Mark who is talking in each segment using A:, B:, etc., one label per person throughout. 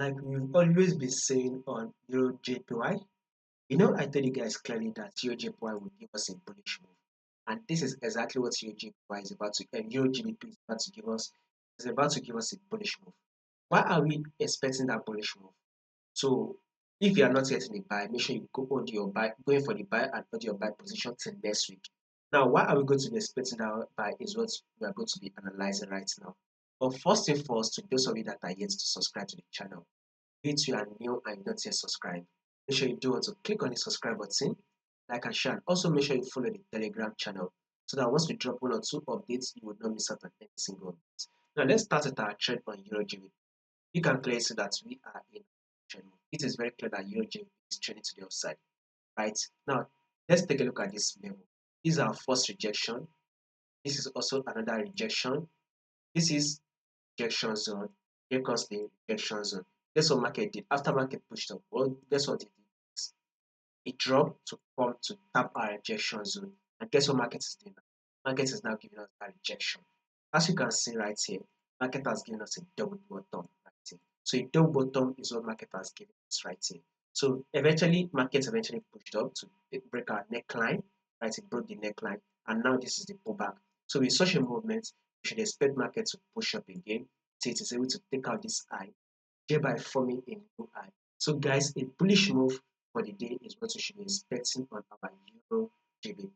A: Like we've always been saying on EURGBP, I told you guys clearly that EURGBP will give us a bullish move. And this is exactly what EURGBP is about to, EURGBP is about to give us. It's about to give us a bullish move. Why are we expecting that bullish move? So if you are not yet in a buy, make sure you go hold your buy, going for the buy and hold your buy position till next week. Now, why are we going to be expecting that buy is what we are going to be analyzing right now. But first thing first, to those of you that are yet to subscribe to the channel, if you are new and not yet subscribed, make sure you do also click on the subscribe button, like and share, and also make sure you follow the Telegram channel so that once we drop one or two updates, you will not miss out on any single update. Now let's start with our trade on EURGBP. You can clearly see that we are in trend move. It is very clear that EURGBP is trending to the upside, right? Now let's take a look at this level. This is our first rejection. This is also another rejection. This is rejection zone. Here comes the rejection zone. Guess what market did? After market pushed up, well, guess what it did? It dropped to come to tap our rejection zone. And guess what market is doing now? Market is now giving us a rejection. As you can see right here, market has given us a double bottom right here. So a double bottom is what market has given us right here. So eventually, market eventually pushed up to break our neckline, right? It broke the neckline, and now this is the pullback. So with such a movement, you should expect market to push up again, so it is able to take out this high, thereby forming a new high. So guys, a bullish move for the day is what you should be expecting on our Euro GBP.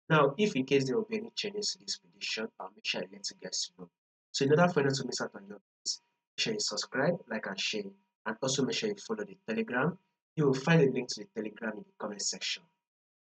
A: Now, if in case there will be any changes to this prediction, I'll make sure I let you guys know. So in order for you not to miss out on your updates, make sure you subscribe, like and share, and also make sure you follow the Telegram. You will find a link to the Telegram in the comment section.